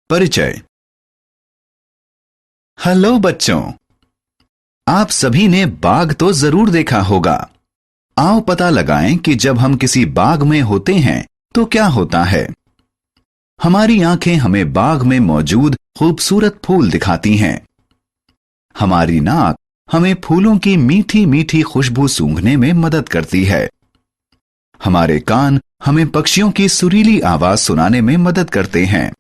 परिचय। हेलो बच्चों, आप सभी ने बाघ तो जरूर देखा होगा। आओ पता लगाएं कि जब हम किसी बाग में होते हैं तो क्या होता है। हमारी आंखें हमें बाग में मौजूद खूबसूरत फूल दिखाती हैं। हमारी नाक हमें फूलों की मीठी मीठी खुशबू सूंघने में मदद करती है। हमारे कान हमें पक्षियों की सुरीली आवाज सुनाने में मदद करते हैं।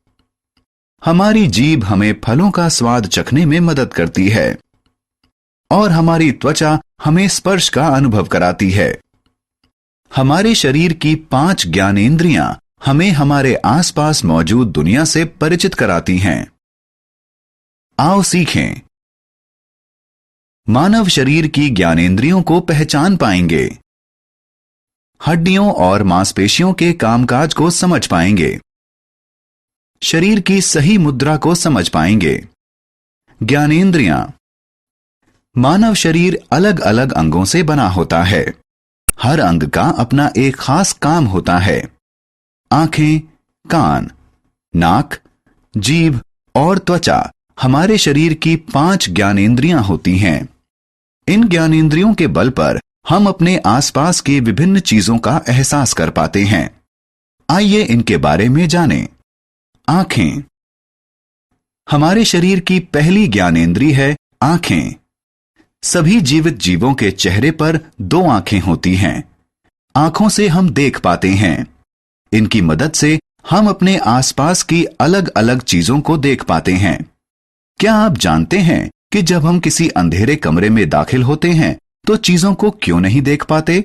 हमारी जीभ हमें फलों का स्वाद चखने में मदद करती है और हमारी त्वचा हमें स्पर्श का अनुभव कराती है। हमारे शरीर की 5 ज्ञानेंद्रियां हमें हमारे आसपास मौजूद दुनिया से परिचित कराती हैं। आओ सीखें। मानव शरीर की ज्ञानेंद्रियों को पहचान पाएंगे। हड्डियों और मांसपेशियों के कामकाज को समझ पाएंगे। शरीर की सही मुद्रा को समझ पाएंगे। ज्ञानेंद्रियां। मानव शरीर अलग अलग अंगों से बना होता है। हर अंग का अपना एक खास काम होता है। आंखें, कान, नाक, जीभ और त्वचा हमारे शरीर की 5 ज्ञानेंद्रियां होती हैं। इन ज्ञानेंद्रियों के बल पर हम अपने आसपास की विभिन्न चीजों का एहसास कर पाते हैं। आइए इनके बारे में जानें। आंखें। हमारे शरीर की पहली ज्ञानेंद्रिय है आंखें। सभी जीवित जीवों के चेहरे पर 2 आंखें होती हैं। आंखों से हम देख पाते हैं। इनकी मदद से हम अपने आसपास की अलग अलग चीजों को देख पाते हैं। क्या आप जानते हैं कि जब हम किसी अंधेरे कमरे में दाखिल होते हैं तो चीजों को क्यों नहीं देख पाते?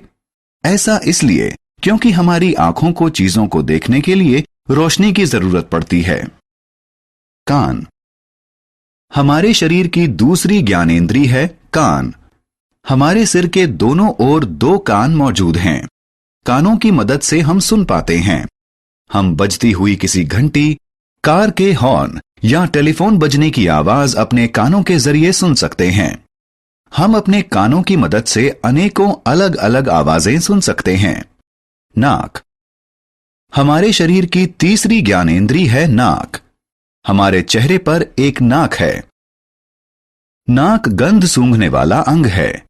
ऐसा इसलिए क्योंकि हमारी आंखों को चीजों को देखने के लिए रोशनी की जरूरत पड़ती है। कान। हमारे शरीर की दूसरी ज्ञानेंद्रिय है कान। हमारे सिर के दोनों ओर 2 कान मौजूद हैं। कानों की मदद से हम सुन पाते हैं। हम बजती हुई किसी घंटी, कार के हॉर्न या टेलीफोन बजने की आवाज अपने कानों के जरिए सुन सकते हैं। हम अपने कानों की मदद से अनेकों अलग अलग आवाजें सुन सकते हैं। नाक। हमारे शरीर की तीसरी ज्ञानेंद्रिय है नाक। हमारे चेहरे पर एक नाक है। नाक गंध सूंघने वाला अंग है।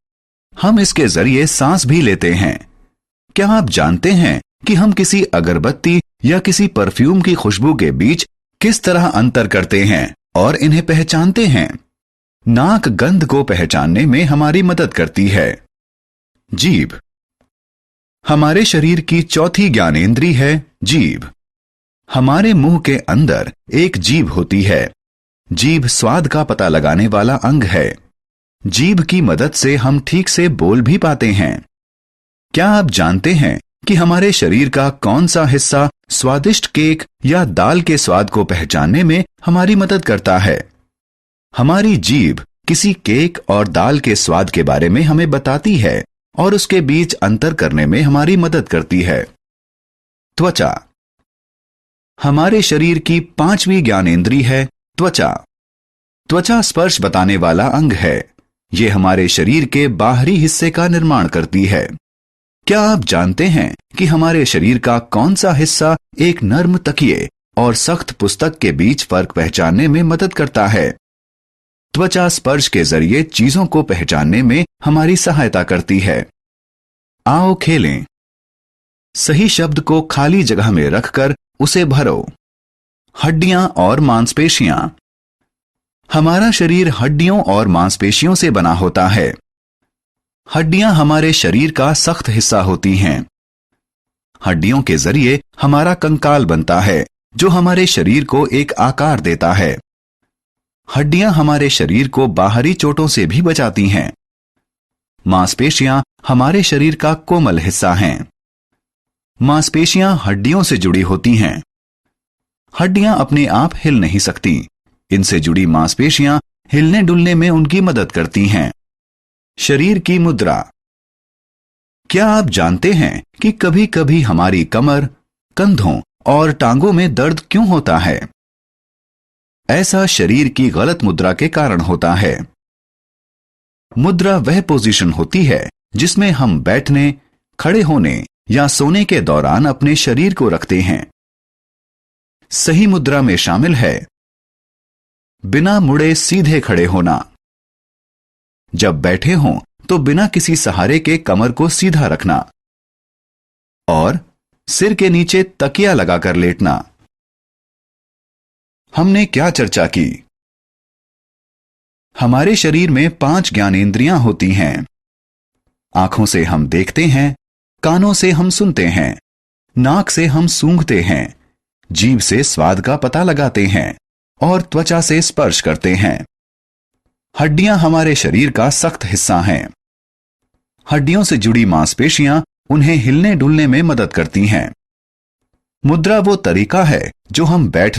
हम इसके जरिए सांस भी लेते हैं। क्या आप जानते हैं कि हम किसी अगरबत्ती या किसी परफ्यूम की खुशबू के बीच किस तरह अंतर करते हैं और इन्हें पहचानते हैं? नाक गंध को पहचानने में हमारी मदद करती है। जीभ। हमारे शरीर की चौथी ज्ञानेंद्रिय है जीभ। हमारे मुंह के अंदर एक जीभ होती है। जीभ स्वाद का पता लगाने वाला अंग है। जीभ की मदद से हम ठीक से बोल भी पाते हैं। क्या आप जानते हैं कि हमारे शरीर का कौन सा हिस्सा स्वादिष्ट केक या दाल के स्वाद को पहचानने में हमारी मदद करता है? हमारी जीभ किसी केक और दाल के स्वाद के बारे में हमें बताती है और उसके बीच अंतर करने में हमारी मदद करती है। त्वचा। हमारे शरीर की 5वीं ज्ञानेंद्रिय है त्वचा। त्वचा स्पर्श बताने वाला अंग है। यह हमारे शरीर के बाहरी हिस्से का निर्माण करती है। क्या आप जानते हैं कि हमारे शरीर का कौन सा हिस्सा एक नर्म तकिए और सख्त पुस्तक के बीच फर्क पहचानने में मदद करता है? त्वचा स्पर्श के जरिए चीजों को पहचानने में हमारी सहायता करती है। आओ खेलें। सही शब्द को खाली जगह में रखकर उसे भरो। हड्डियां और मांसपेशियां। हमारा शरीर हड्डियों और मांसपेशियों से बना होता है। हड्डियां हमारे शरीर का सख्त हिस्सा होती हैं। हड्डियों के जरिए हमारा कंकाल बनता है जो हमारे शरीर को एक आकार देता है। हड्डियां हमारे शरीर को बाहरी चोटों से भी बचाती हैं। मांसपेशियां हमारे शरीर का कोमल हिस्सा हैं। मांसपेशियां हड्डियों से जुड़ी होती हैं। हड्डियां अपने आप हिल नहीं सकती। इनसे जुड़ी मांसपेशियां हिलने डुलने में उनकी मदद करती हैं। शरीर की मुद्रा। क्या आप जानते हैं कि कभी कभी हमारी कमर, कंधों और टांगों में दर्द क्यों होता है? ऐसा शरीर की गलत मुद्रा के कारण होता है। मुद्रा वह पोजीशन होती है जिसमें हम बैठने, खड़े होने या सोने के दौरान अपने शरीर को रखते हैं। सही मुद्रा में शामिल है बिना मुड़े सीधे खड़े होना। जब बैठे हों तो बिना किसी सहारे के कमर को सीधा रखना और सिर के नीचे तकिया लगाकर लेटना। हमने क्या चर्चा की? हमारे शरीर में 5 ज्ञानेंद्रियां होती हैं। आंखों से हम देखते हैं, कानों से हम सुनते हैं, नाक से हम सूंघते हैं, जीभ से स्वाद का पता लगाते हैं और त्वचा से स्पर्श करते हैं। हड्डियां हमारे शरीर का सख्त हिस्सा हैं। हड्डियों से जुड़ी मांसपेशियां उन्हें हिलने डुलने में मदद करती हैं। मुद्रा वो तरीका है जो हम बैठ